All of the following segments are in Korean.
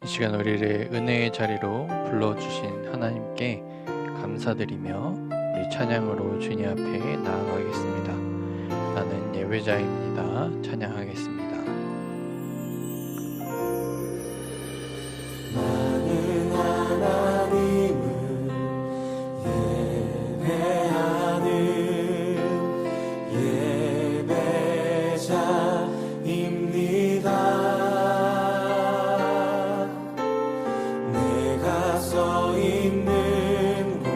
이 시간 우리를 은혜의 자리로 불러주신 하나님께 감사드리며 우리 찬양으로 주님 앞에 나아가겠습니다. 나는 예배자입니다. 찬양하겠습니다. 나는 하나님을 예배하는 예배자입니다. 내가 서 있는 곳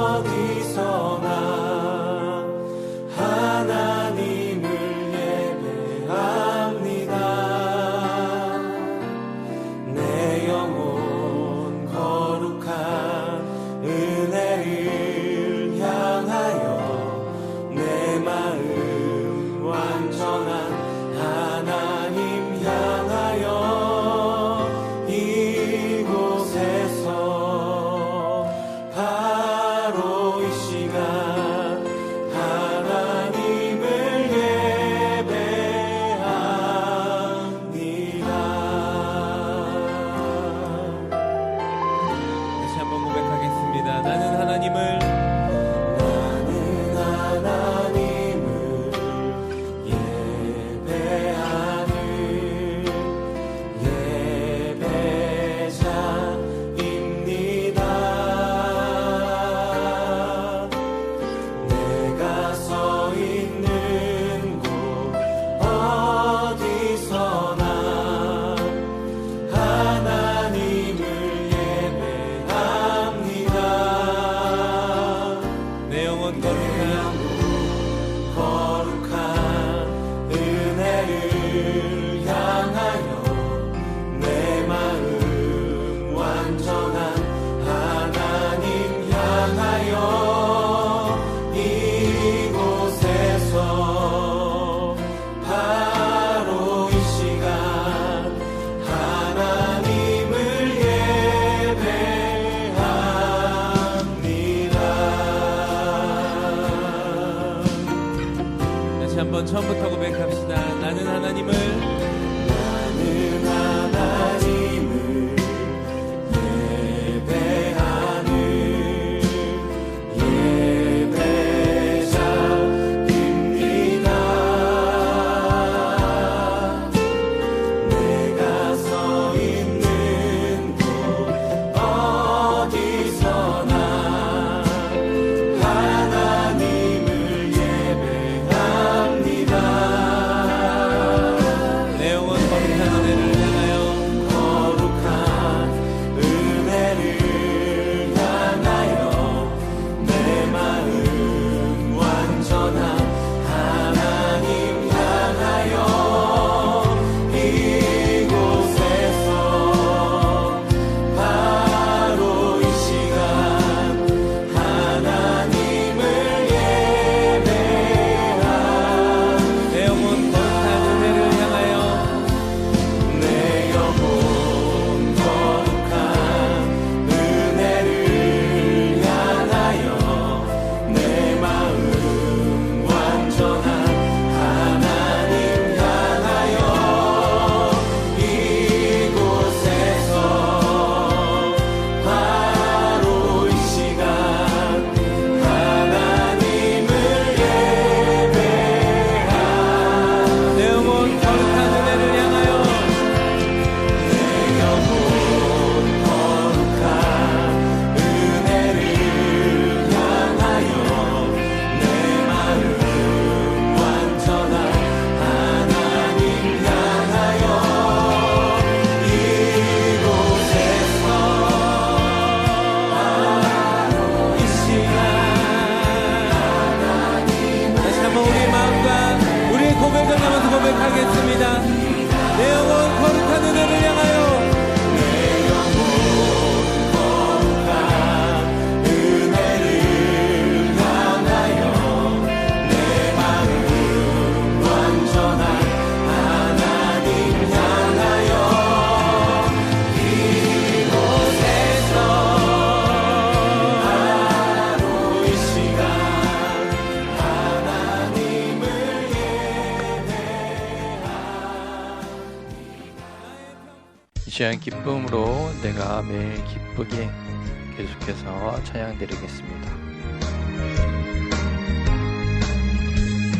어디서나 하나님을 예배합니다. 내 영혼 거룩한 은혜를 향하여 내 마음 완전한 하나님 향하여 이곳에서 바로 이 시간 하나님을 예배합니다. 다시 한번 고백하겠습니다. 나는 하나님을 예배하는 예배자입니다. 내가 서 있는 곳 어디서나 하나님을 예배합니다. 내 영혼 거룩한 은혜를 향하여 내 마음 완전한 하나님 향하여 이곳에서 바로 이 시간 하나님을 예배합니다. 다시 한번 처음부터 고백합시다. 나는 하나님을 예배하는 예배자입니다. 내가 서 있는 곳 어디서나 하나님을 예배합니다. 내 무시한 기쁨으로 내가 매일 기쁘게 계속해서 찬양드리겠습니다.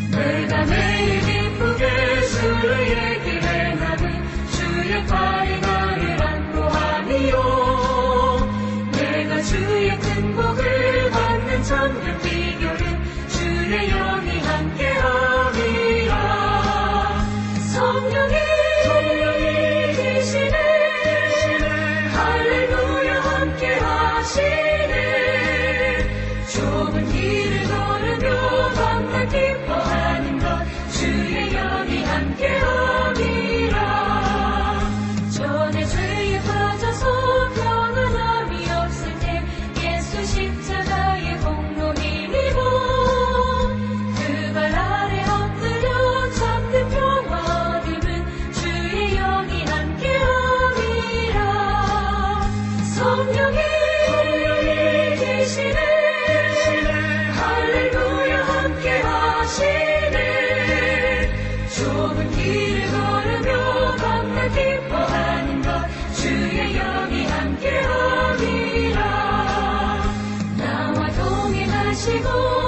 내가 매일 기쁘게 주의 길에 나는 주의 팔에 나를 안고 하니요. 내가 주의 큰 복을 받는 천국 비결은 주의 영이 함께함이라. 성령이 계시네. 할렐루야 함께하시네. 좁은 길을 걸으며 밤낮 기뻐하는 것 주의 영이 함께함이라. 전에 죄에 빠져서 평안함이 없을 때 예수 십자가의 공로 힘입어 그 발 아래 엎드려 참된 평화 얻음은 주의 영이 함께함이라. 성령이 계시네. 할렐루야 함께하시네. 좁은 길을 걸으며 밤낮 기뻐하는 것 주의 영이 함께함이라. 나와 동행하시고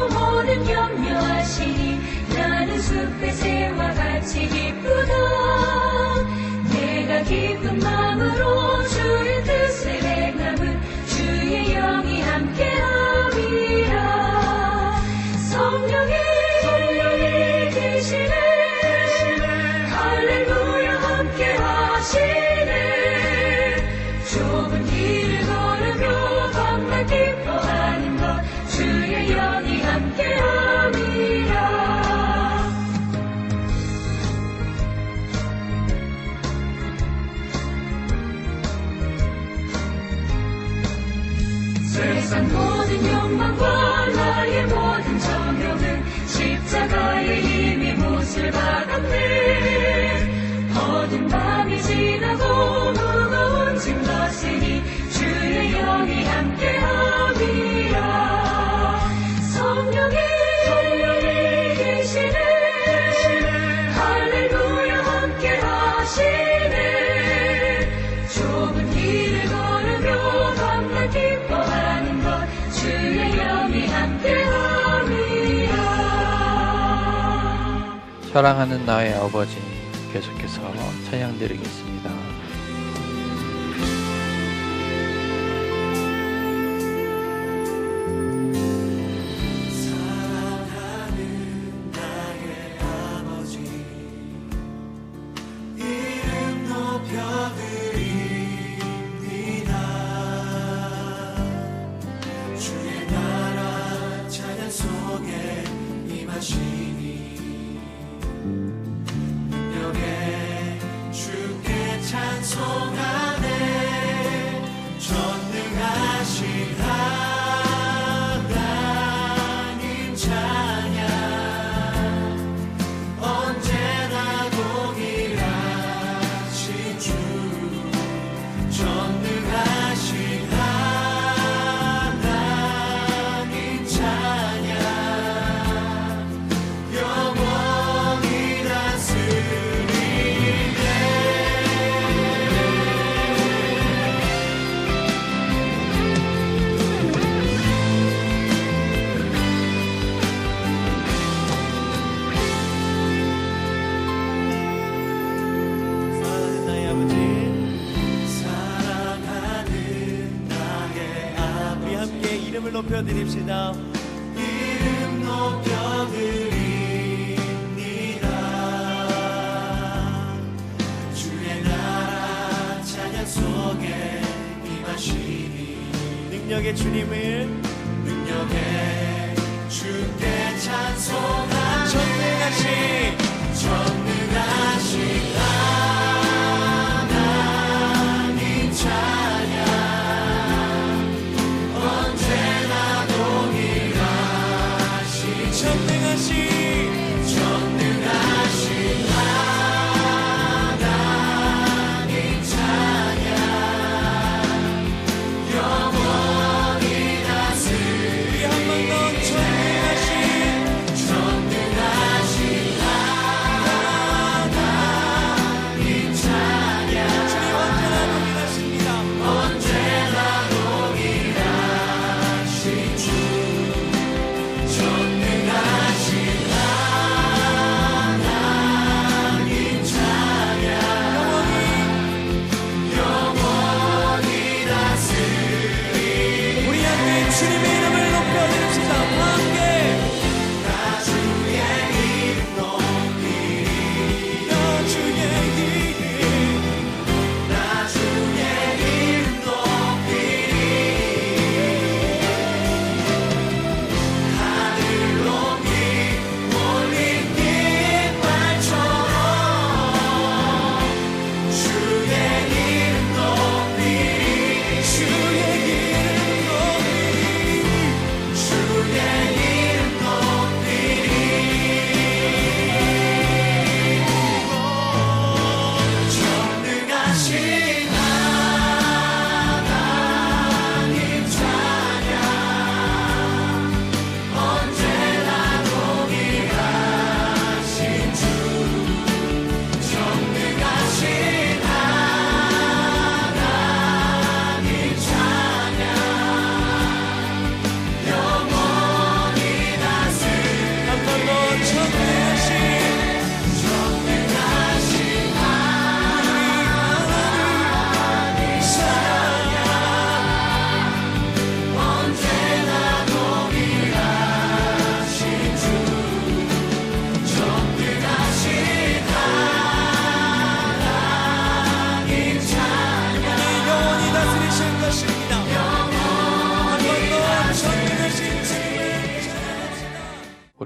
모든 염려하시니 나는 숲의 새와 같이 기쁘다. 내가 기쁜 마음으로 주의 뜻을 행함은 주의 영이 함께함이라. 성령이 계시네. 할렐루야 함께하시네. 좁은 길을 걸으며 밤낮 기뻐하는 것 주의 영이 함께함이라. 세상 모든 욕망과 나의 모든 정욕은 십자가의 힘이 못을 받았네. 어두운 밤이 지나고 무거운 짐 벗으니 주의 영이 함께함이라. 성령이 계시네. 할렐루야 함께하시네. 좁은 길을 걸으며 밤낮 기뻐하는 것 주의 영이 함께함이라. 사랑하는 나의 아버지, 계속해서 찬양드리겠습니다. 사랑하는 나의 아버지 이름 높여드립니다. 주의 나라 찬양 속에 임하시니 능력에 주께 찬송하네. 전능하신 하나님 찬양 언제나 동일하신 주. 전능하신 하나님 찬양 영원히 다스리네. 사랑하는 나의 아버지, 사랑하는 나의 우리 아버지 함께 이름을 높여드립시다. 이름 높여드립니다. 주의 나라 찬양 속에 임하시니 능력의 주님을 능력에 주께 찬송하네. 전능하신 하나님 찬양 언제나 동일하신 전능하신 하나님 찬양 영원히 다스리네. 우리 한 번 더 전능하신 전능하신 하나님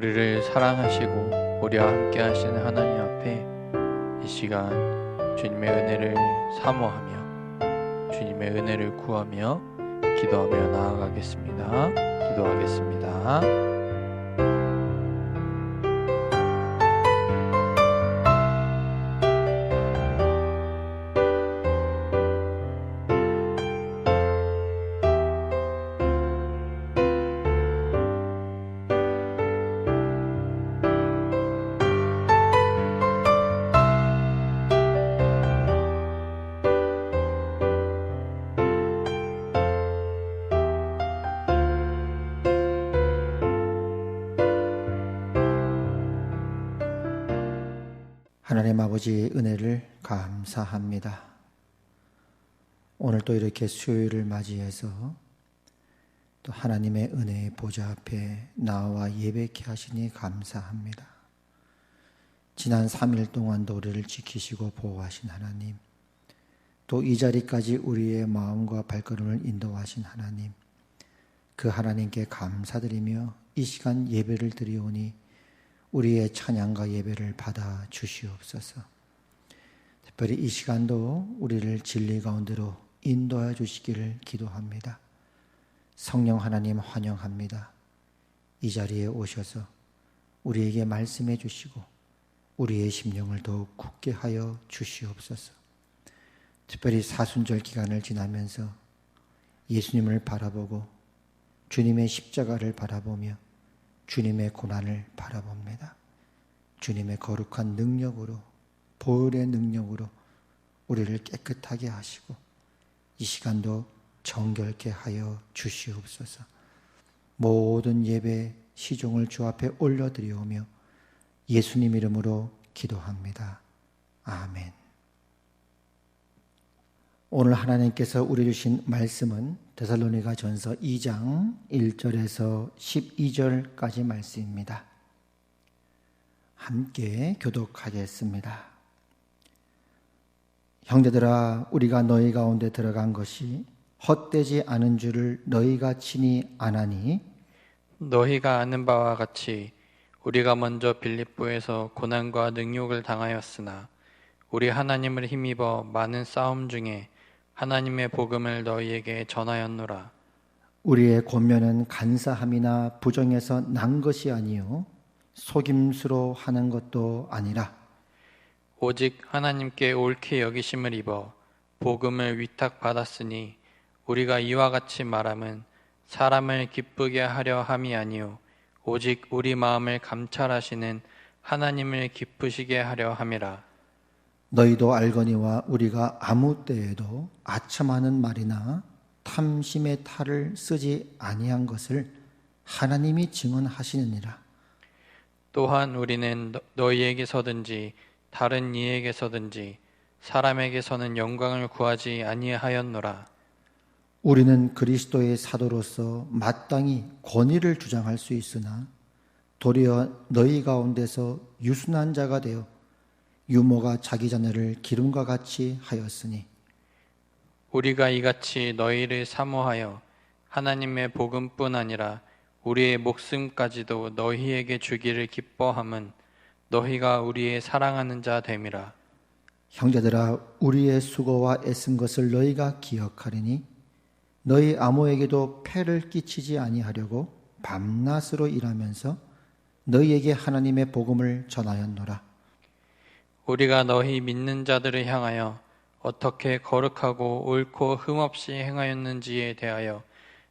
우리를 사랑하시고 우리와 함께 하시는 하나님 앞에 이 시간 주님의 은혜를 사모하며 주님의 은혜를 구하며 기도하며 나아가겠습니다. 기도하겠습니다. 하나님 아버지의 은혜를 감사합니다. 오늘 또 이렇게 수요일을 맞이해서 또 하나님의 은혜의 보좌 앞에 나와 예배케 하시니 감사합니다. 지난 3일 동안도 우리를 지키시고 보호하신 하나님, 또 이 자리까지 우리의 마음과 발걸음을 인도하신 하나님, 그 하나님께 감사드리며 이 시간 예배를 드리오니 우리의 찬양과 예배를 받아 주시옵소서. 특별히 이 시간도 우리를 진리 가운데로 인도해 주시기를 기도합니다. 성령 하나님 환영합니다. 이 자리에 오셔서 우리에게 말씀해 주시고 우리의 심령을 더욱 굳게 하여 주시옵소서. 특별히 사순절 기간을 지나면서 예수님을 바라보고 주님의 십자가를 바라보며 주님의 고난을 바라봅니다. 주님의 거룩한 능력으로, 보혈의 능력으로 우리를 깨끗하게 하시고 이 시간도 정결케 하여 주시옵소서. 모든 예배 시종을 주 앞에 올려드리오며 예수님 이름으로 기도합니다. 아멘. 오늘 하나님께서 우리 주신 말씀은 데살로니가 전서 2장 1절에서 12절까지 말씀입니다. 함께 교독하겠습니다. 형제들아, 우리가 너희 가운데 들어간 것이 헛되지 않은 줄을 너희가 친히 아나니 너희가 아는 바와 같이 우리가 먼저 빌립보에서 고난과 능욕을 당하였으나 우리 하나님을 힘입어 많은 싸움 중에 하나님의 복음을 너희에게 전하였노라. 우리의 권면은 간사함이나 부정해서 난 것이 아니요 속임수로 하는 것도 아니라 오직 하나님께 옳게 여기심을 입어 복음을 위탁받았으니 우리가 이와 같이 말함은 사람을 기쁘게 하려 함이 아니요 오직 우리 마음을 감찰하시는 하나님을 기쁘시게 하려 함이라. 너희도 알거니와 우리가 아무 때에도 아첨하는 말이나 탐심의 탈을 쓰지 아니한 것을 하나님이 증언하시느니라. 또한 우리는 너희에게서든지 다른 이에게서든지 사람에게서는 영광을 구하지 아니하였노라. 우리는 그리스도의 사도로서 마땅히 권위를 주장할 수 있으나 도리어 너희 가운데서 유순한 자가 되어 유모가 자기 자녀를 기름과 같이 하였으니 우리가 이같이 너희를 사모하여 하나님의 복음뿐 아니라 우리의 목숨까지도 너희에게 주기를 기뻐함은 너희가 우리의 사랑하는 자 됨이라. 형제들아, 우리의 수고와 애쓴 것을 너희가 기억하리니 너희 아무에게도 폐를 끼치지 아니하려고 밤낮으로 일하면서 너희에게 하나님의 복음을 전하였노라. 우리가 너희 믿는 자들을 향하여 어떻게 거룩하고 옳고 흠없이 행하였는지에 대하여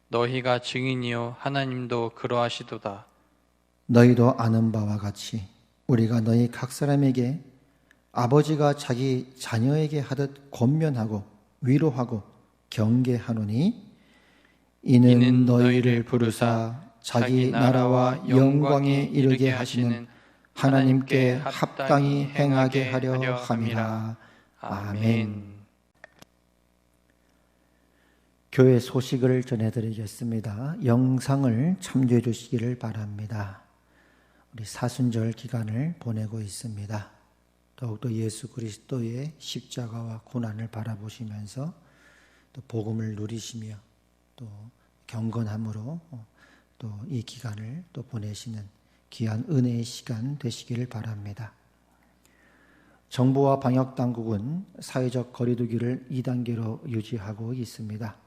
너희가 증인이요 하나님도 그러하시도다. 너희도 아는 바와 같이 우리가 너희 각 사람에게 아버지가 자기 자녀에게 하듯 권면하고 위로하고 경계하노니 이는 너희를 부르사 자기 나라와 영광에 이르게 하시는 하나님께 합당히 행하게 하려 함이라. 아멘. 교회 소식을 전해드리겠습니다. 영상을 참조해 주시기를 바랍니다. 우리 사순절 기간을 보내고 있습니다. 더욱더 예수 그리스도의 십자가와 고난을 바라보시면서 또 복음을 누리시며 또 경건함으로 또 이 기간을 또 보내시는 귀한 은혜의 시간 되시기를 바랍니다. 정부와 방역당국은 사회적 거리두기를 2단계로 유지하고 있습니다.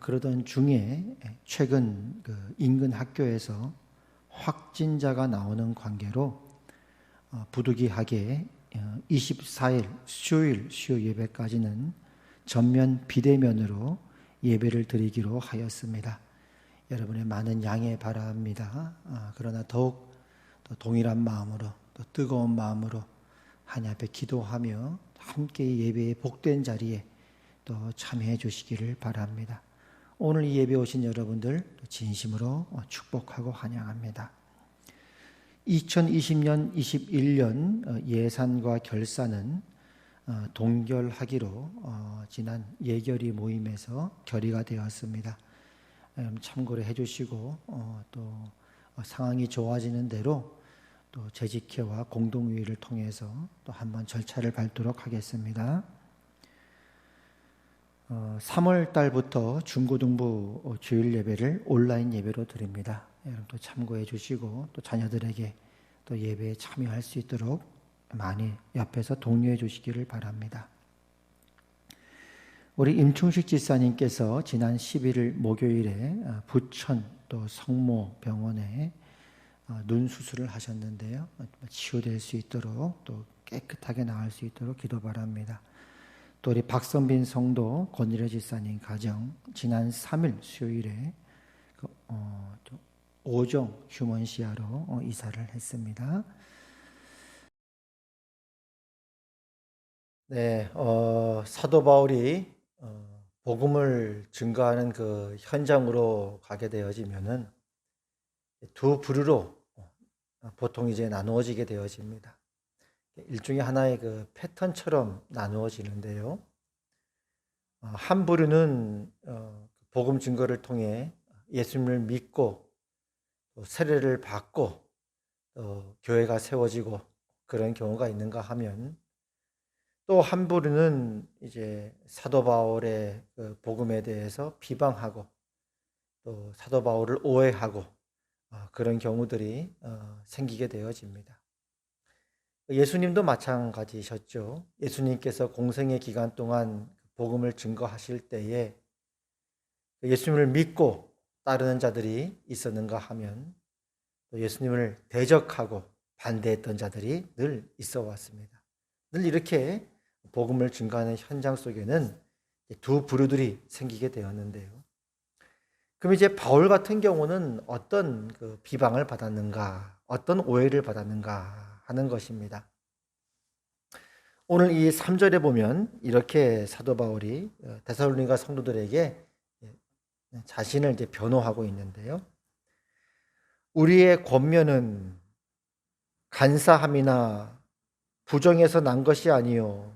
그러던 중에 최근 인근 학교에서 확진자가 나오는 관계로 부득이하게 24일 수요일 수요 예배까지는 전면 비대면으로 예배를 드리기로 하였습니다. 여러분의 많은 양해 바랍니다. 그러나 더욱 더 동일한 마음으로 또 뜨거운 마음으로 하나님 앞에 기도하며 함께 예배의 복된 자리에 또 참여해 주시기를 바랍니다. 오늘 이 예배 오신 여러분들 진심으로 축복하고 환영합니다. 2020년, 21년 예산과 결산은 동결하기로 지난 예결위 모임에서 결의가 되었습니다. 참고를 해주시고 또 상황이 좋아지는 대로 또 재직회와 공동회의를 통해서 또 한번 절차를 밟도록 하겠습니다. 3월 달부터 중고등부 주일 예배를 온라인 예배로 드립니다. 여러분 또 참고해 주시고 또 자녀들에게 또 예배에 참여할 수 있도록 많이 옆에서 독려해 주시기를 바랍니다. 우리 임충식 지사님께서 지난 11일 목요일에 부천 또 성모병원에 눈 수술을 하셨는데요. 치유될 수 있도록 또 깨끗하게 나을 수 있도록 기도 바랍니다. 또 우리 박선빈 성도 권일혜 지사님 가정 지난 3일 수요일에 5종 휴먼시아로 이사를 했습니다. 네, 사도 바울이 복음을 증거하는 그 현장으로 가게 되어지면은 두 부류로 보통 이제 나누어지게 되어집니다. 일종의 하나의 그 패턴처럼 나누어지는데요. 한 부류는 복음 증거를 통해 예수님을 믿고 또 세례를 받고 또 교회가 세워지고 그런 경우가 있는가 하면 또 한 부류는 이제 사도 바울의 그 복음에 대해서 비방하고 또 사도 바울을 오해하고 그런 경우들이 생기게 되어집니다. 예수님도 마찬가지셨죠. 예수님께서 공생의 기간 동안 복음을 증거하실 때에 예수님을 믿고 따르는 자들이 있었는가 하면 또 예수님을 대적하고 반대했던 자들이 늘 있어 왔습니다. 늘 이렇게 복음을 증거하는 현장 속에는 두 부류들이 생기게 되었는데요. 그럼 이제 바울 같은 경우는 어떤 그 비방을 받았는가, 어떤 오해를 받았는가 하는 것입니다. 오늘 이 3절에 보면 이렇게 사도 바울이 데살로니가 성도들에게 자신을 이제 변호하고 있는데요. 우리의 권면은 간사함이나 부정에서 난 것이 아니요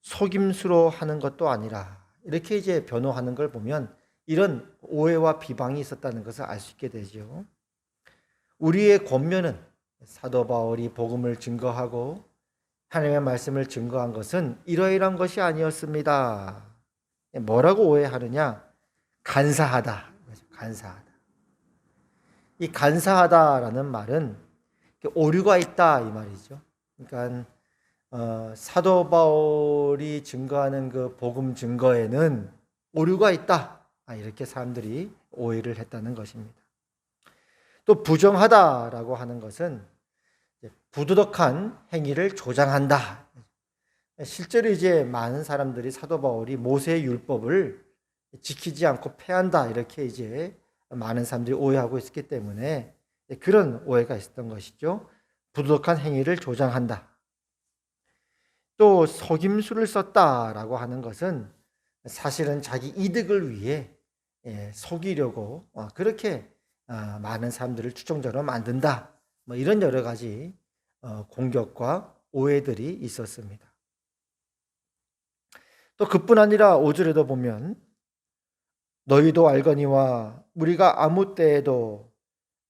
속임수로 하는 것도 아니라, 이렇게 이제 변호하는 걸 보면 이런 오해와 비방이 있었다는 것을 알 수 있게 되죠. 우리의 권면은, 사도 바울이 복음을 증거하고 하나님의 말씀을 증거한 것은 이러이러한 것이 아니었습니다. 뭐라고 오해하느냐? 간사하다. 간사하다. 이 간사하다라는 말은 오류가 있다 이 말이죠. 그러니까 사도 바울이 증거하는 그 복음 증거에는 오류가 있다. 이렇게 사람들이 오해를 했다는 것입니다. 또 부정하다라고 하는 것은 부도덕한 행위를 조장한다. 실제로 이제 많은 사람들이 사도 바울이 모세의 율법을 지키지 않고 폐한다 이렇게 이제 많은 사람들이 오해하고 있었기 때문에 그런 오해가 있었던 것이죠. 부도덕한 행위를 조장한다. 또 속임수를 썼다라고 하는 것은 사실은 자기 이득을 위해 속이려고 그렇게 많은 사람들을 추종자로 만든다. 뭐 이런 여러 가지 공격과 오해들이 있었습니다. 또 그뿐 아니라 5절에도 보면 너희도 알거니와 우리가 아무 때에도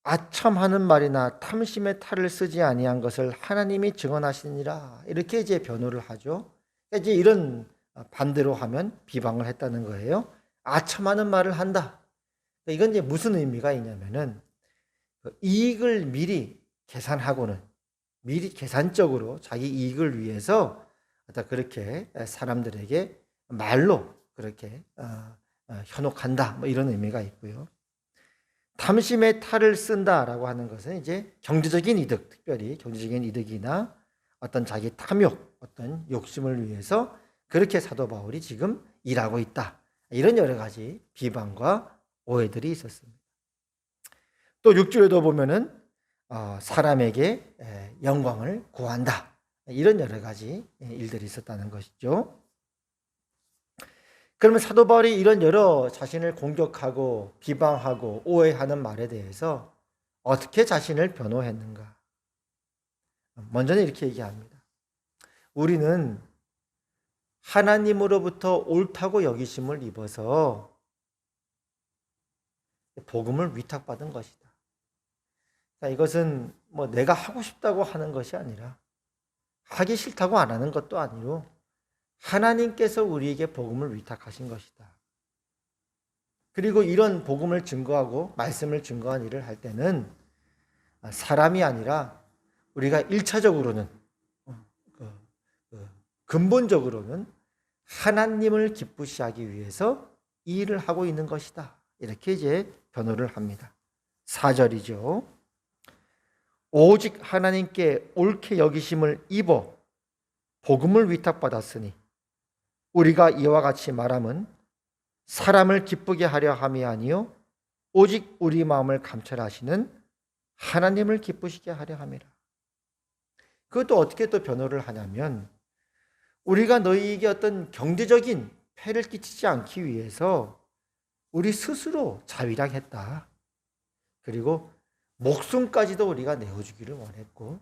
아첨하는 말이나 탐심의 탈을 쓰지 아니한 것을 하나님이 증언하시니라. 이렇게 이제 변호를 하죠. 그러니까 이제 이런 반대로 하면 비방을 했다는 거예요. 아첨하는 말을 한다. 이건 이제 무슨 의미가 있냐면은 이익을 미리 계산하고는 미리 계산적으로 자기 이익을 위해서 어떤 그렇게 사람들에게 말로 그렇게 현혹한다, 뭐 이런 의미가 있고요. 탐심의 탈을 쓴다라고 하는 것은 이제 경제적인 이득, 특별히 경제적인 이득이나 어떤 자기 탐욕, 어떤 욕심을 위해서 그렇게 사도 바울이 지금 일하고 있다. 이런 여러 가지 비방과 오해들이 있었습니다. 또 6절에도 보면은 사람에게 영광을 구한다. 이런 여러 가지 일들이 있었다는 것이죠. 그러면 사도 바울이 이런 여러 자신을 공격하고 비방하고 오해하는 말에 대해서 어떻게 자신을 변호했는가? 먼저는 이렇게 얘기합니다. 우리는 하나님으로부터 옳다고 여기심을 입어서 복음을 위탁받은 것이다. 이것은 뭐 내가 하고 싶다고 하는 것이 아니라 하기 싫다고 안 하는 것도 아니고 하나님께서 우리에게 복음을 위탁하신 것이다. 그리고 이런 복음을 증거하고 말씀을 증거한 일을 할 때는 사람이 아니라 우리가 1차적으로는 근본적으로는 하나님을 기쁘시 하기 위해서 이 일을 하고 있는 것이다. 이렇게 이제 변호를 합니다. 4절이죠. 오직 하나님께 옳게 여기심을 입어 복음을 위탁받았으니 우리가 이와 같이 말함은 사람을 기쁘게 하려 함이 아니요 오직 우리 마음을 감찰하시는 하나님을 기쁘시게 하려 함이라. 그것도 어떻게 또 변호를 하냐면 우리가 너희에게 어떤 경제적인 폐를 끼치지 않기 위해서 우리 스스로 자위락했다. 그리고 목숨까지도 우리가 내어주기를 원했고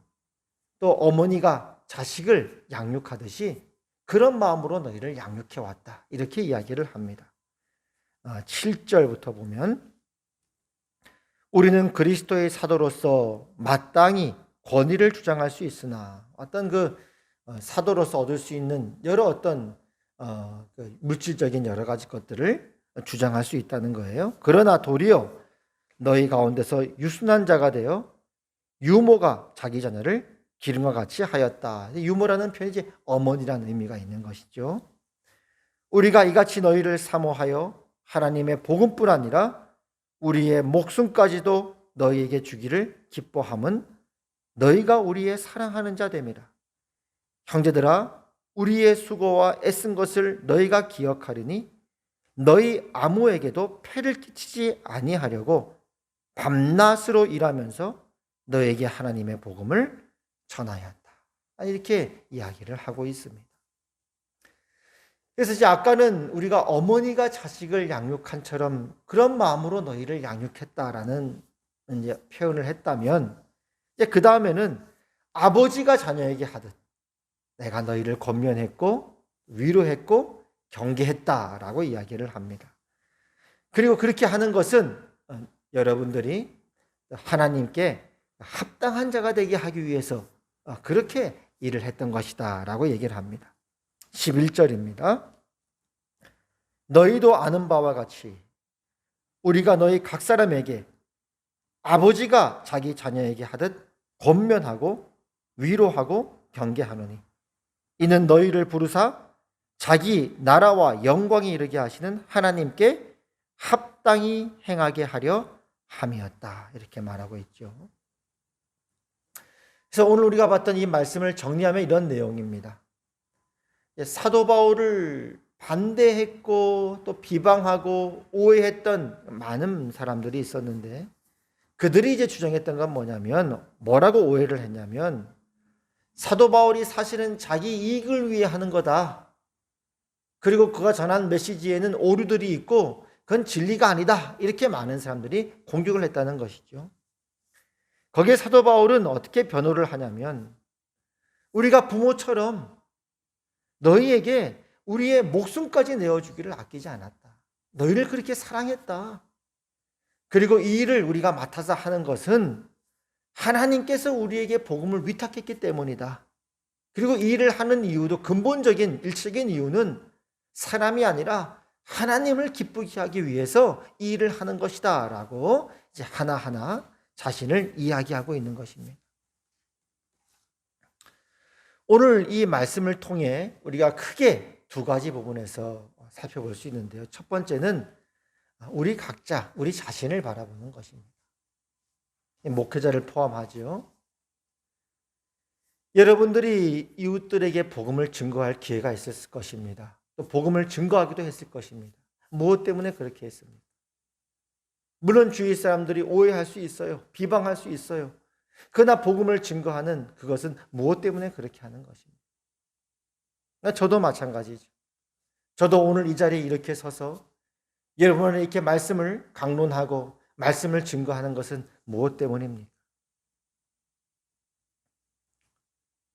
또 어머니가 자식을 양육하듯이 그런 마음으로 너희를 양육해왔다. 이렇게 이야기를 합니다. 7절부터 보면 우리는 그리스도의 사도로서 마땅히 권위를 주장할 수 있으나 어떤 그 사도로서 얻을 수 있는 여러 어떤 물질적인 여러 가지 것들을 주장할 수 있다는 거예요. 그러나 도리어 너희 가운데서 유순한 자가 되어 유모가 자기 자녀를 기름과 같이 하였다. 유모라는 표현이 이제 어머니라는 의미가 있는 것이죠. 우리가 이같이 너희를 사모하여 하나님의 복음뿐 아니라 우리의 목숨까지도 너희에게 주기를 기뻐함은 너희가 우리의 사랑하는 자 됨이라. 형제들아, 우리의 수고와 애쓴 것을 너희가 기억하리니 너희 아무에게도 폐를 끼치지 아니하려고 밤낮으로 일하면서 너에게 하나님의 복음을 전하였다. 이렇게 이야기를 하고 있습니다. 그래서 이제 아까는 우리가 어머니가 자식을 양육한처럼 그런 마음으로 너희를 양육했다라는 이제 표현을 했다면 이제 그 다음에는 아버지가 자녀에게 하듯 내가 너희를 권면했고 위로했고 경계했다라고 이야기를 합니다. 그리고 그렇게 하는 것은 여러분들이 하나님께 합당한 자가 되게 하기 위해서 그렇게 일을 했던 것이다 라고 얘기를 합니다. 11절입니다. 너희도 아는 바와 같이 우리가 너희 각 사람에게 아버지가 자기 자녀에게 하듯 권면하고 위로하고 경계하노니 이는 너희를 부르사 자기 나라와 영광이 이르게 하시는 하나님께 합당히 행하게 하려 함이었다. 이렇게 말하고 있죠. 그래서 오늘 우리가 봤던 이 말씀을 정리하면 이런 내용입니다. 사도 바울을 반대했고 또 비방하고 오해했던 많은 사람들이 있었는데 그들이 이제 주장했던 건 뭐냐면 뭐라고 오해를 했냐면 사도 바울이 사실은 자기 이익을 위해 하는 거다. 그리고 그가 전한 메시지에는 오류들이 있고 그건 진리가 아니다. 이렇게 많은 사람들이 공격을 했다는 것이죠. 거기에 사도 바울은 어떻게 변호를 하냐면 우리가 부모처럼 너희에게 우리의 목숨까지 내어주기를 아끼지 않았다. 너희를 그렇게 사랑했다. 그리고 이 일을 우리가 맡아서 하는 것은 하나님께서 우리에게 복음을 위탁했기 때문이다. 그리고 이 일을 하는 이유도 근본적인 일적인 이유는 사람이 아니라 하나님을 기쁘게 하기 위해서 이 일을 하는 것이다 라고 이제 하나하나 자신을 이야기하고 있는 것입니다. 오늘 이 말씀을 통해 우리가 크게 두 가지 부분에서 살펴볼 수 있는데요. 첫 번째는 우리 각자, 우리 자신을 바라보는 것입니다. 목회자를 포함하죠. 여러분들이 이웃들에게 복음을 증거할 기회가 있었을 것입니다. 또 복음을 증거하기도 했을 것입니다. 무엇 때문에 그렇게 했습니까? 물론 주위 사람들이 오해할 수 있어요. 비방할 수 있어요. 그러나 복음을 증거하는 그것은 무엇 때문에 그렇게 하는 것입니다. 저도 마찬가지죠. 저도 오늘 이 자리에 이렇게 서서 여러분에게 이렇게 말씀을 강론하고 말씀을 증거하는 것은 무엇 때문입니까?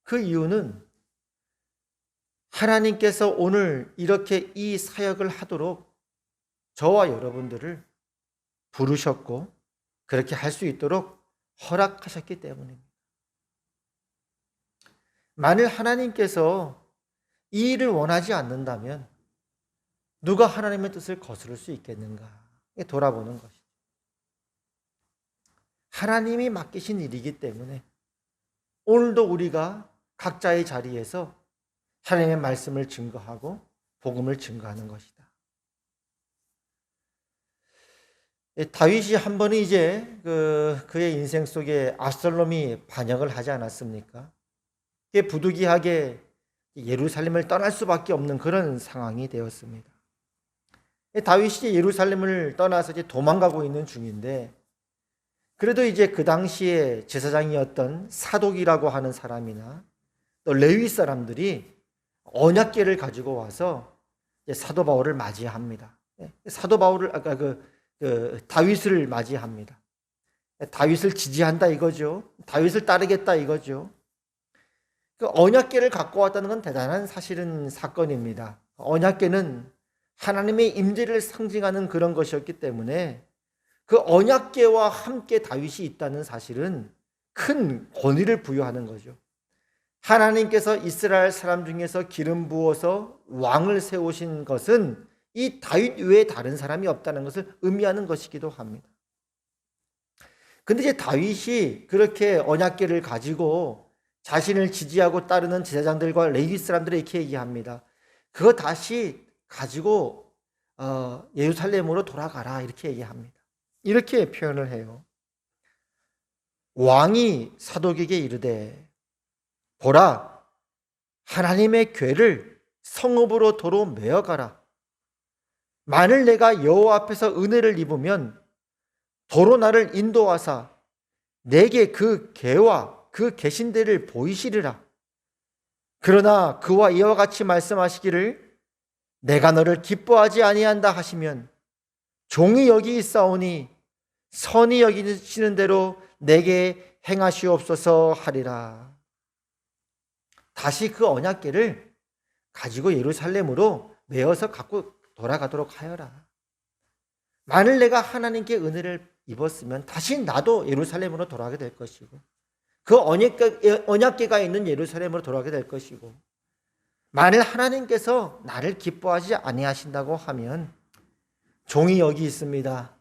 그 이유는 하나님께서 오늘 이렇게 이 사역을 하도록 저와 여러분들을 부르셨고 그렇게 할 수 있도록 허락하셨기 때문입니다. 만일 하나님께서 이 일을 원하지 않는다면 누가 하나님의 뜻을 거스를 수 있겠는가? 돌아보는 것이죠. 하나님이 맡기신 일이기 때문에 오늘도 우리가 각자의 자리에서 하나님의 말씀을 증거하고 복음을 증거하는 것이다. 다윗이 한 번은 이제 그의 인생 속에 압살롬이 반역을 하지 않았습니까? 부득이하게 예루살렘을 떠날 수밖에 없는 그런 상황이 되었습니다. 다윗이 예루살렘을 떠나서 이제 도망가고 있는 중인데, 그래도 이제 그 당시에 제사장이었던 사독이라고 하는 사람이나 또 레위 사람들이 언약궤를 가지고 와서 사도 바울을 맞이합니다. 사도 바울을 다윗을 맞이합니다. 다윗을 지지한다 이거죠. 다윗을 따르겠다 이거죠. 그 언약궤를 갖고 왔다는 건 대단한 사실은 사건입니다. 언약궤는 하나님의 임재를 상징하는 그런 것이었기 때문에 그 언약궤와 함께 다윗이 있다는 사실은 큰 권위를 부여하는 거죠. 하나님께서 이스라엘 사람 중에서 기름 부어서 왕을 세우신 것은 이 다윗 외에 다른 사람이 없다는 것을 의미하는 것이기도 합니다. 근데 이제 다윗이 그렇게 언약궤를 가지고 자신을 지지하고 따르는 제사장들과 레위 사람들이 이렇게 얘기합니다. 그거 다시 가지고 예루살렘으로 돌아가라 이렇게 얘기합니다. 이렇게 표현을 해요. 왕이 사독에게 이르되 보라 하나님의 궤를 성읍으로 도로 메어가라. 만일 내가 여호와 앞에서 은혜를 입으면 도로 나를 인도하사 내게 그 궤와 그 계신 데를 보이시리라. 그러나 그와 이와 같이 말씀하시기를 내가 너를 기뻐하지 아니한다 하시면 종이 여기 있사오니 선이 여기시는 대로 내게 행하시옵소서 하리라. 다시 그 언약궤를 가지고 예루살렘으로 메어서 갖고 돌아가도록 하여라. 만일 내가 하나님께 은혜를 입었으면 다시 나도 예루살렘으로 돌아가게 될 것이고 그 언약궤가 있는 예루살렘으로 돌아가게 될 것이고 만일 하나님께서 나를 기뻐하지 아니하신다고 하면 종이 여기 있습니다.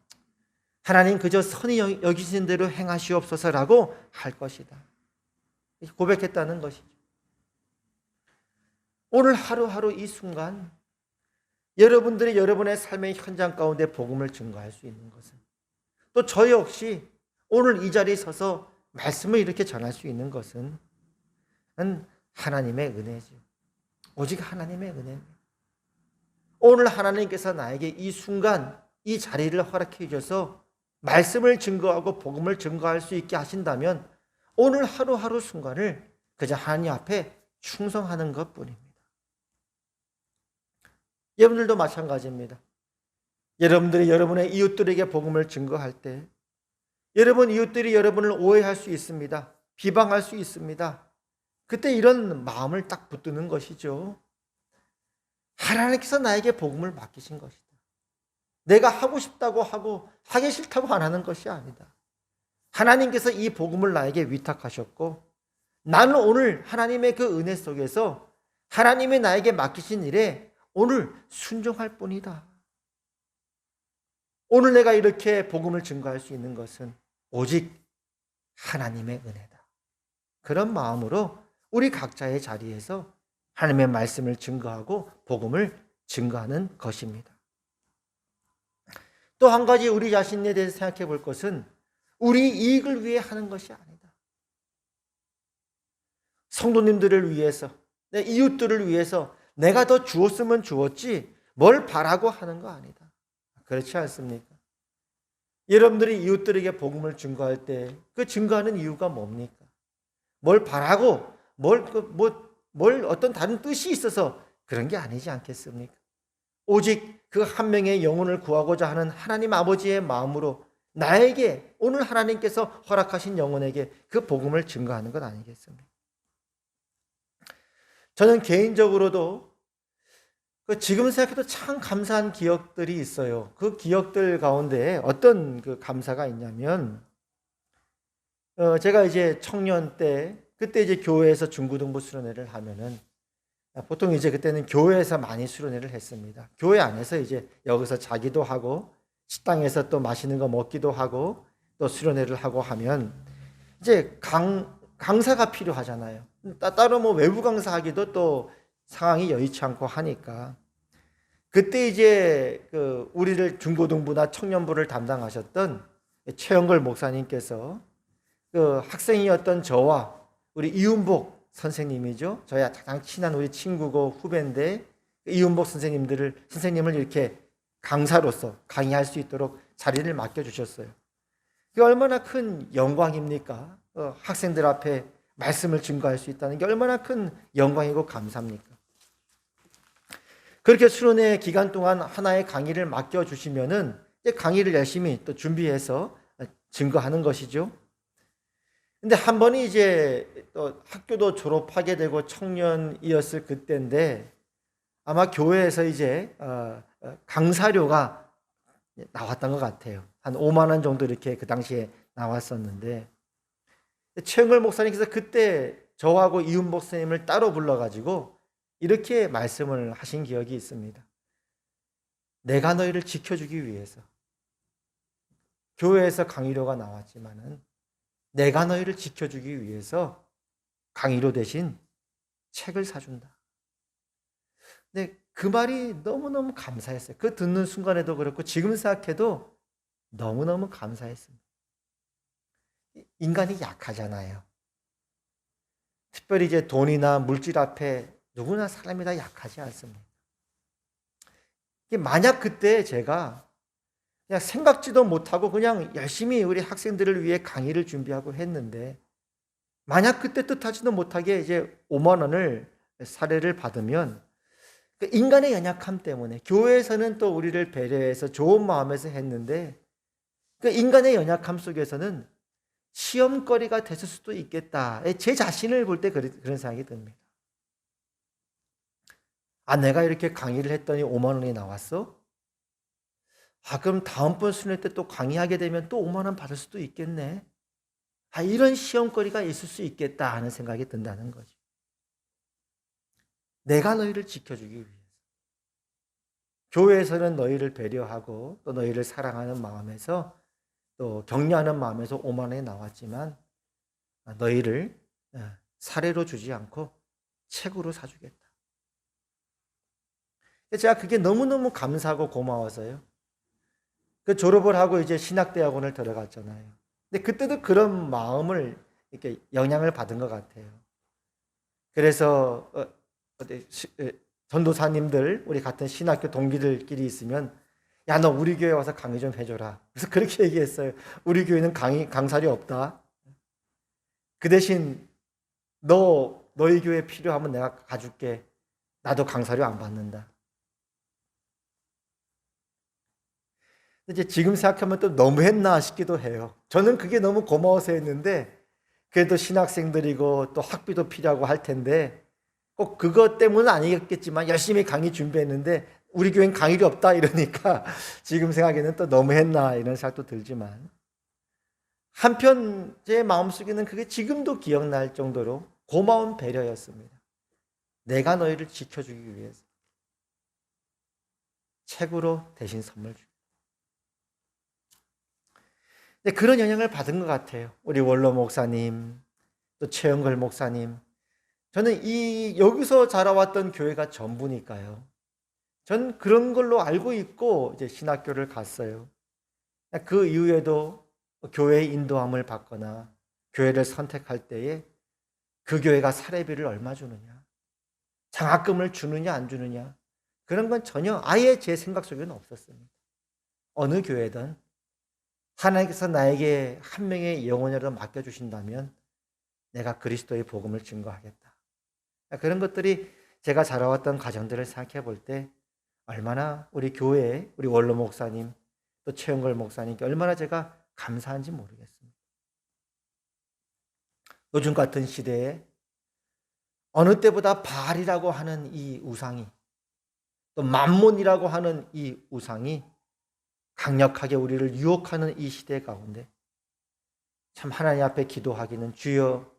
하나님 그저 선이 여기신 대로 행하시옵소서라고 할 것이다. 고백했다는 것이죠. 오늘 하루하루 이 순간 여러분들이 여러분의 삶의 현장 가운데 복음을 증거할 수 있는 것은 또 저 역시 오늘 이 자리에 서서 말씀을 이렇게 전할 수 있는 것은 하나님의 은혜죠. 오직 하나님의 은혜입니다. 오늘 하나님께서 나에게 이 순간 이 자리를 허락해 주셔서 말씀을 증거하고 복음을 증거할 수 있게 하신다면 오늘 하루하루 순간을 그저 하나님 앞에 충성하는 것뿐입니다. 여러분들도 마찬가지입니다. 여러분들이 여러분의 이웃들에게 복음을 증거할 때 여러분 이웃들이 여러분을 오해할 수 있습니다. 비방할 수 있습니다. 그때 이런 마음을 딱 붙드는 것이죠. 하나님께서 나에게 복음을 맡기신 것이다. 내가 하고 싶다고 하고 하기 싫다고 안 하는 것이 아니다. 하나님께서 이 복음을 나에게 위탁하셨고 나는 오늘 하나님의 그 은혜 속에서 하나님이 나에게 맡기신 일에 오늘 순종할 뿐이다. 오늘 내가 이렇게 복음을 증거할 수 있는 것은 오직 하나님의 은혜다. 그런 마음으로 우리 각자의 자리에서 하나님의 말씀을 증거하고 복음을 증거하는 것입니다. 또 한 가지 우리 자신에 대해서 생각해 볼 것은 우리 이익을 위해 하는 것이 아니다. 성도님들을 위해서, 내 이웃들을 위해서 내가 더 주었으면 주었지 뭘 바라고 하는 거 아니다. 그렇지 않습니까? 여러분들이 이웃들에게 복음을 증거할 때 그 증거하는 이유가 뭡니까? 뭘 바라고 뭘 어떤 다른 뜻이 있어서 그런 게 아니지 않겠습니까? 오직 그 한 명의 영혼을 구하고자 하는 하나님 아버지의 마음으로 나에게 오늘 하나님께서 허락하신 영혼에게 그 복음을 증거하는 것 아니겠습니까? 저는 개인적으로도 지금 생각해도 참 감사한 기억들이 있어요. 그 기억들 가운데 어떤 그 감사가 있냐면, 제가 이제 청년 때, 그때 이제 교회에서 중고등부 수련회를 하면은, 보통 이제 그때는 교회에서 많이 수련회를 했습니다. 교회 안에서 이제 여기서 자기도 하고, 식당에서 또 맛있는 거 먹기도 하고, 또 수련회를 하고 하면, 이제 강사가 필요하잖아요. 따로 뭐 외부 강사하기도 또 상황이 여의치 않고 하니까 그때 이제 우리를 중고등부나 청년부를 담당하셨던 최영걸 목사님께서 그 학생이었던 저와 우리 이윤복 선생님이죠. 저희 가장 친한 우리 친구고 후배인데 이윤복 선생님을 이렇게 강사로서 강의할 수 있도록 자리를 맡겨주셨어요. 그게 얼마나 큰 영광입니까? 학생들 앞에 말씀을 증거할 수 있다는 게 얼마나 큰 영광이고 감사합니까? 그렇게 수련회 기간 동안 하나의 강의를 맡겨주시면은 강의를 열심히 또 준비해서 증거하는 것이죠. 근데 한 번이 이제 또 학교도 졸업하게 되고 청년이었을 그때인데 아마 교회에서 이제 강사료가 나왔던 것 같아요. 한 5만 원 정도 이렇게 그 당시에 나왔었는데 최영걸 목사님께서 그때 저하고 이윤 목사님을 따로 불러가지고 이렇게 말씀을 하신 기억이 있습니다. 내가 너희를 지켜주기 위해서 교회에서 강의료가 나왔지만은 내가 너희를 지켜주기 위해서 강의료 대신 책을 사준다. 근데 그 말이 너무너무 감사했어요. 그 듣는 순간에도 그렇고 지금 생각해도 너무너무 감사했습니다. 인간이 약하잖아요. 특별히 이제 돈이나 물질 앞에 누구나 사람이 다 약하지 않습니까? 만약 그때 제가 그냥 생각지도 못하고 그냥 열심히 우리 학생들을 위해 강의를 준비하고 했는데 만약 그때 뜻하지도 못하게 이제 5만 원을 사례를 받으면 그 인간의 연약함 때문에 교회에서는 또 우리를 배려해서 좋은 마음에서 했는데 그 인간의 연약함 속에서는 시험거리가 됐을 수도 있겠다. 제 자신을 볼 때 그런 생각이 듭니다. 내가 이렇게 강의를 했더니 5만 원이 나왔어? 그럼 다음번 수련회 때 또 강의하게 되면 또 5만 원 받을 수도 있겠네. 이런 시험거리가 있을 수 있겠다 하는 생각이 든다는 거죠. 내가 너희를 지켜주기 위해서. 교회에서는 너희를 배려하고 또 너희를 사랑하는 마음에서 또 격려하는 마음에서 5만 원이 나왔지만 너희를 사례로 주지 않고 책으로 사주겠다. 제가 그게 너무너무 감사하고 고마워서요. 그 졸업을 하고 이제 신학대학원을 들어갔잖아요. 근데 그때도 그런 마음을 이렇게 영향을 받은 것 같아요. 그래서 전도사님들 우리 같은 신학교 동기들끼리 있으면 야, 너 우리 교회 와서 강의 좀 해줘라. 그래서 그렇게 얘기했어요. 우리 교회는 강사료 없다. 그 대신 너희 교회 필요하면 내가 가줄게. 나도 강사료 안 받는다. 이제 지금 생각하면 또 너무했나 싶기도 해요. 저는 그게 너무 고마워서 했는데 그래도 신학생들이고 또 학비도 필요하고 할 텐데 꼭 그것 때문은 아니겠지만 열심히 강의 준비했는데 우리 교회는 강의가 없다 이러니까 지금 생각에는 또 너무했나 이런 생각도 들지만 한편 제 마음속에는 그게 지금도 기억날 정도로 고마운 배려였습니다. 내가 너희를 지켜주기 위해서 책으로 대신 선물 주기. 그런 영향을 받은 것 같아요. 우리 원로 목사님, 또 최영걸 목사님. 저는 여기서 자라왔던 교회가 전부니까요. 전 그런 걸로 알고 있고 이제 신학교를 갔어요. 그 이후에도 교회의 인도함을 받거나 교회를 선택할 때에 그 교회가 사례비를 얼마 주느냐, 장학금을 주느냐 안 주느냐, 그런 건 전혀 아예 제 생각 속에는 없었습니다. 어느 교회든 하나님께서 나에게 한 명의 영혼이라도 맡겨주신다면 내가 그리스도의 복음을 증거하겠다. 그런 것들이 제가 자라왔던 가정들을 생각해 볼 때 얼마나 우리 교회, 우리 원로 목사님, 또 최영걸 목사님께 얼마나 제가 감사한지 모르겠습니다. 요즘 같은 시대에 어느 때보다 바알이라고 하는 이 우상이, 또 만몬이라고 하는 이 우상이 강력하게 우리를 유혹하는 이 시대 가운데 참 하나님 앞에 기도하기는 주여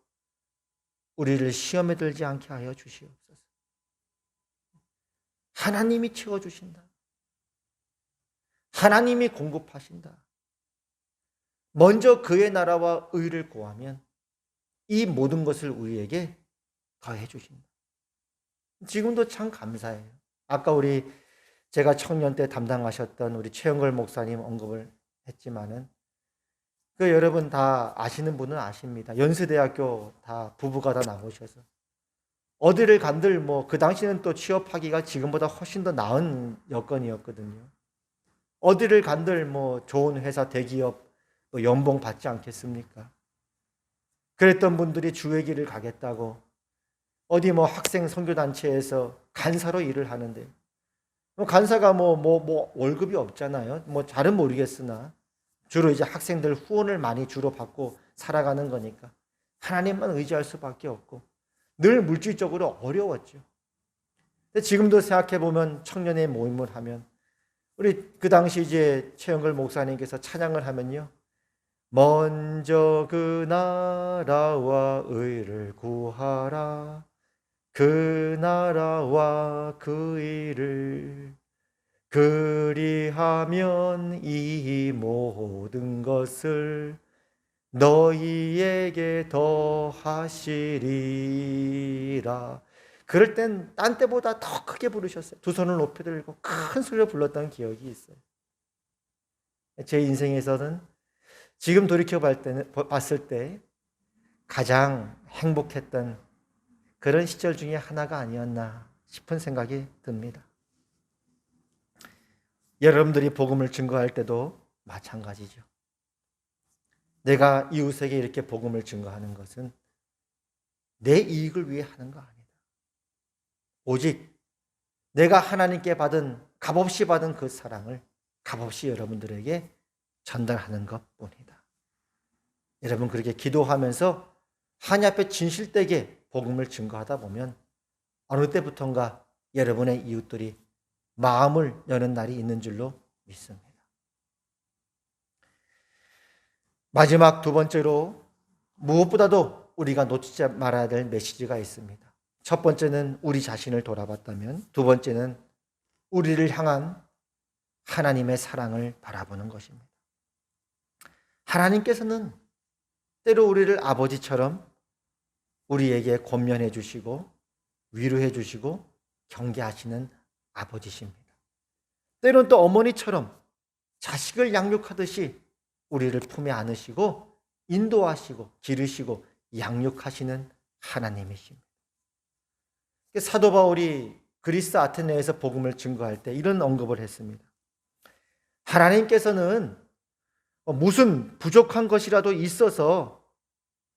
우리를 시험에 들지 않게 하여 주시옵소서. 하나님이 채워주신다. 하나님이 공급하신다. 먼저 그의 나라와 의를 구하면 이 모든 것을 우리에게 더해 주신다. 지금도 참 감사해요. 아까 제가 청년 때 담당하셨던 우리 최영걸 목사님 언급을 했지만은 여러분 다 아시는 분은 아십니다. 연세대학교 다 부부가 다 나오셔서 어디를 간들 그 당시는 또 취업하기가 지금보다 훨씬 더 나은 여건이었거든요. 어디를 간들 좋은 회사 대기업 연봉 받지 않겠습니까? 그랬던 분들이 주의 길을 가겠다고 어디 학생 선교단체에서 간사로 일을 하는데 간사가 월급이 없잖아요. 잘은 모르겠으나 주로 이제 학생들 후원을 많이 주로 받고 살아가는 거니까 하나님만 의지할 수밖에 없고 늘 물질적으로 어려웠죠. 근데 지금도 생각해 보면 청년의 모임을 하면 우리 그 당시 이제 최영걸 목사님께서 찬양을 하면요. 먼저 그 나라와 의를 구하라. 그 나라와 그 일을 그리하면 이 모든 것을 너희에게 더하시리라. 그럴 땐 딴 때보다 더 크게 부르셨어요. 두 손을 높이 들고 큰 소리로 불렀던 기억이 있어요. 제 인생에서는 지금 돌이켜 봤을 때 가장 행복했던 그런 시절 중에 하나가 아니었나 싶은 생각이 듭니다. 여러분들이 복음을 증거할 때도 마찬가지죠. 내가 이웃에게 이렇게 복음을 증거하는 것은 내 이익을 위해 하는 거 아니다. 오직 내가 하나님께 값없이 받은 그 사랑을 값없이 여러분들에게 전달하는 것뿐이다. 여러분 그렇게 기도하면서 하나님 앞에 진실되게 복음을 증거하다 보면 어느 때부턴가 여러분의 이웃들이 마음을 여는 날이 있는 줄로 믿습니다. 마지막 두 번째로 무엇보다도 우리가 놓치지 말아야 될 메시지가 있습니다. 첫 번째는 우리 자신을 돌아봤다면 두 번째는 우리를 향한 하나님의 사랑을 바라보는 것입니다. 하나님께서는 때로 우리를 아버지처럼 우리에게 권면해 주시고 위로해 주시고 경계하시는 아버지십니다. 때로는 또 어머니처럼 자식을 양육하듯이 우리를 품에 안으시고 인도하시고 기르시고 양육하시는 하나님이십니다. 사도 바울이 그리스 아테네에서 복음을 증거할 때 이런 언급을 했습니다. 하나님께서는 무슨 부족한 것이라도 있어서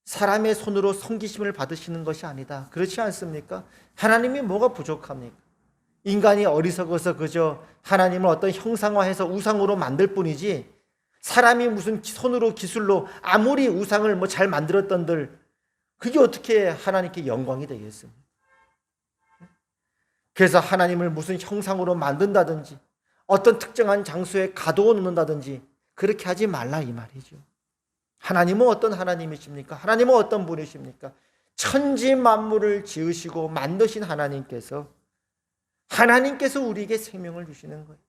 사람의 손으로 섬기심을 받으시는 것이 아니다. 그렇지 않습니까? 하나님이 뭐가 부족합니까? 인간이 어리석어서 그저 하나님을 어떤 형상화해서 우상으로 만들 뿐이지 사람이 무슨 손으로 기술로 아무리 우상을 잘 만들었던들 그게 어떻게 하나님께 영광이 되겠습니까? 그래서 하나님을 무슨 형상으로 만든다든지 어떤 특정한 장소에 가두어 놓는다든지 그렇게 하지 말라 이 말이죠. 하나님은 어떤 하나님이십니까? 하나님은 어떤 분이십니까? 천지 만물을 지으시고 만드신 하나님께서 우리에게 생명을 주시는 거예요.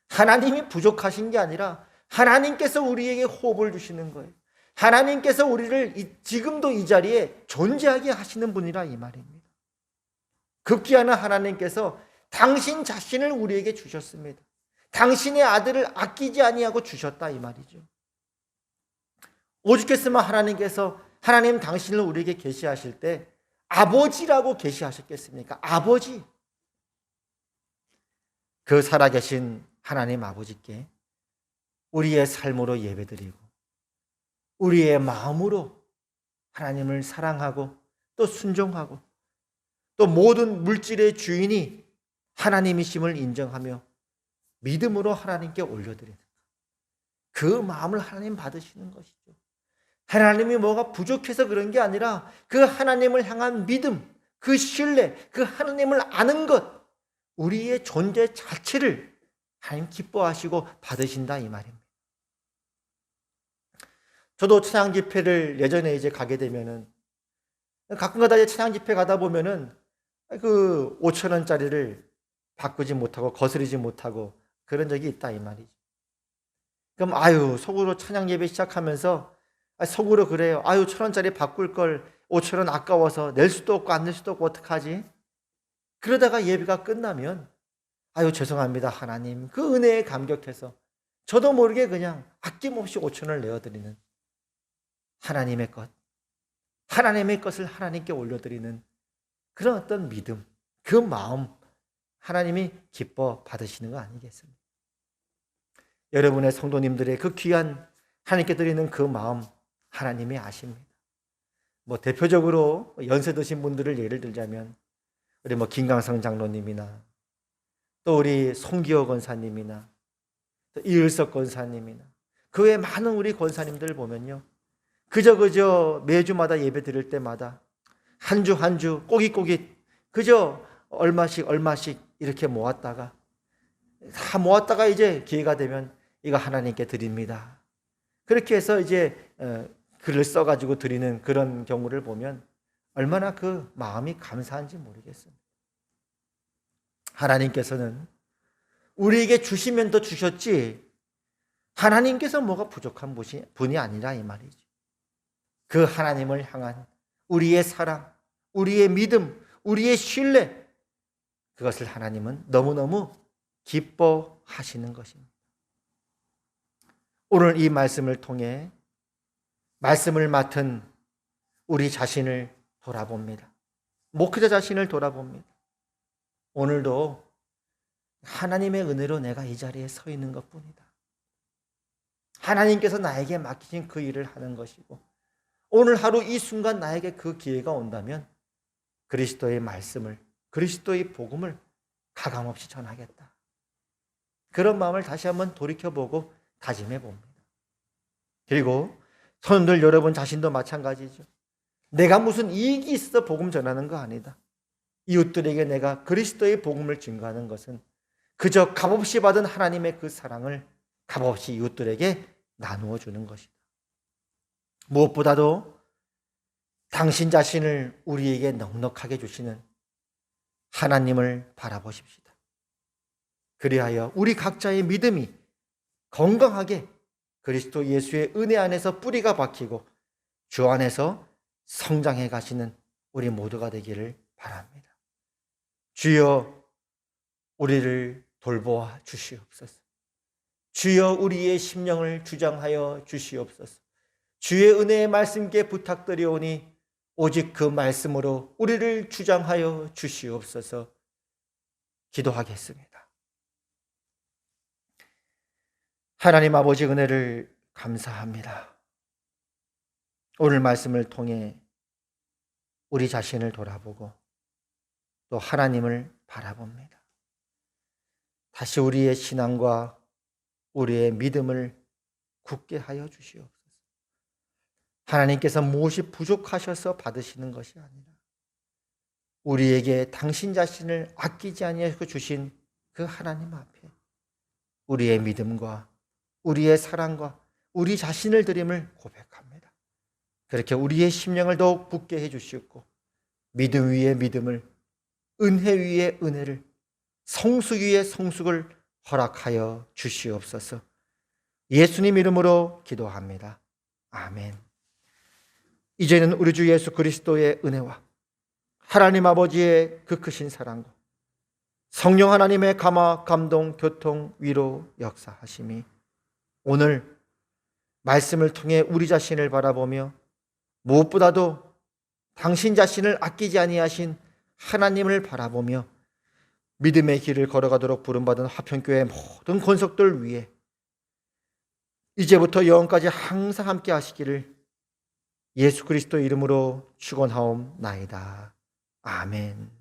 하나님이 부족하신 게 아니라 하나님께서 우리에게 호흡을 주시는 거예요. 하나님께서 우리를 지금도 이 자리에 존재하게 하시는 분이라 이 말입니다. 급기야는 하나님께서 당신 자신을 우리에게 주셨습니다. 당신의 아들을 아끼지 아니하고 주셨다 이 말이죠. 오죽했으면 하나님 당신을 우리에게 계시하실 때 아버지라고 계시하셨겠습니까? 아버지. 그 살아계신 하나님 아버지께 우리의 삶으로 예배드리고 우리의 마음으로 하나님을 사랑하고 또 순종하고 또 모든 물질의 주인이 하나님이심을 인정하며 믿음으로 하나님께 올려드리는 그 마음을 하나님 받으시는 것이죠. 하나님이 뭐가 부족해서 그런 게 아니라 그 하나님을 향한 믿음, 그 신뢰, 그 하나님을 아는 것, 우리의 존재 자체를 하나님 기뻐하시고 받으신다 이 말입니다. 저도 찬양 집회를 예전에 이제 가게 되면은 가끔가다 이제 찬양 집회 가다 보면은 그 5,000원짜리를 바꾸지 못하고 거스르지 못하고 그런 적이 있다 이 말이죠. 그럼 속으로 찬양 예배 시작하면서 속으로 그래요. 1,000원짜리 바꿀 걸 5,000원 아까워서 낼 수도 없고 안 낼 수도 없고 어떡하지? 그러다가 예배가 끝나면 죄송합니다 하나님, 그 은혜에 감격해서 저도 모르게 그냥 아낌없이 5,000원을 내어드리는 하나님의 것을 하나님께 올려드리는 그런 어떤 믿음, 그 마음 하나님이 기뻐 받으시는 거 아니겠습니까? 여러분의 성도님들의 그 귀한 하나님께 드리는 그 마음 하나님이 아십니다. 대표적으로 연세 드신 분들을 예를 들자면 우리 김강성 장로님이나 또 우리 송기호 권사님이나 또 이을석 권사님이나 그 외 많은 우리 권사님들 보면요, 그저 매주마다 예배 드릴 때마다 한 주 한 주 꼬깃꼬깃 그저 얼마씩 이렇게 모았다가 다 모았다가 이제 기회가 되면 이거 하나님께 드립니다. 그렇게 해서 이제 글을 써가지고 드리는 그런 경우를 보면 얼마나 그 마음이 감사한지 모르겠습니다. 하나님께서는 우리에게 주시면 더 주셨지 하나님께서 뭐가 부족한 분이 아니라 이 말이죠. 그 하나님을 향한 우리의 사랑, 우리의 믿음, 우리의 신뢰, 그것을 하나님은 너무너무 기뻐하시는 것입니다. 오늘 이 말씀을 통해 말씀을 맡은 우리 자신을 돌아봅니다. 목회자 자신을 돌아봅니다. 오늘도 하나님의 은혜로 내가 이 자리에 서 있는 것뿐이다. 하나님께서 나에게 맡기신 그 일을 하는 것이고 오늘 하루 이 순간 나에게 그 기회가 온다면 그리스도의 말씀을, 그리스도의 복음을 가감없이 전하겠다. 그런 마음을 다시 한번 돌이켜보고 다짐해 봅니다. 그리고 성도들 여러분 자신도 마찬가지죠. 내가 무슨 이익이 있어 복음 전하는 거 아니다. 이웃들에게 내가 그리스도의 복음을 증거하는 것은 그저 값없이 받은 하나님의 그 사랑을 값없이 이웃들에게 나누어 주는 것이다. 무엇보다도 당신 자신을 우리에게 넉넉하게 주시는 하나님을 바라보십시다. 그리하여 우리 각자의 믿음이 건강하게 그리스도 예수의 은혜 안에서 뿌리가 박히고 주 안에서 성장해 가시는 우리 모두가 되기를 바랍니다. 주여 우리를 돌보아 주시옵소서. 주여 우리의 심령을 주장하여 주시옵소서. 주의 은혜의 말씀께 부탁드리오니 오직 그 말씀으로 우리를 주장하여 주시옵소서. 기도하겠습니다. 하나님 아버지 은혜를 감사합니다. 오늘 말씀을 통해 우리 자신을 돌아보고 또 하나님을 바라봅니다. 다시 우리의 신앙과 우리의 믿음을 굳게 하여 주시옵소서. 하나님께서 무엇이 부족하셔서 받으시는 것이 아니라 우리에게 당신 자신을 아끼지 아니하고 주신 그 하나님 앞에 우리의 믿음과 우리의 사랑과 우리 자신을 드림을 고백합니다. 그렇게 우리의 심령을 더욱 굳게 해주시고 믿음 위에 믿음을, 은혜 위에 은혜를, 성숙 위에 성숙을 허락하여 주시옵소서. 예수님 이름으로 기도합니다. 아멘. 이제는 우리 주 예수 그리스도의 은혜와 하나님 아버지의 그 크신 사랑과 성령 하나님의 감화, 감동, 교통, 위로, 역사하심이 오늘 말씀을 통해 우리 자신을 바라보며 무엇보다도 당신 자신을 아끼지 아니하신 하나님을 바라보며 믿음의 길을 걸어가도록 부름받은 화평교회 모든 권속들 위에 이제부터 영원까지 항상 함께 하시기를 예수 그리스도 이름으로 축원하옵나이다. 아멘.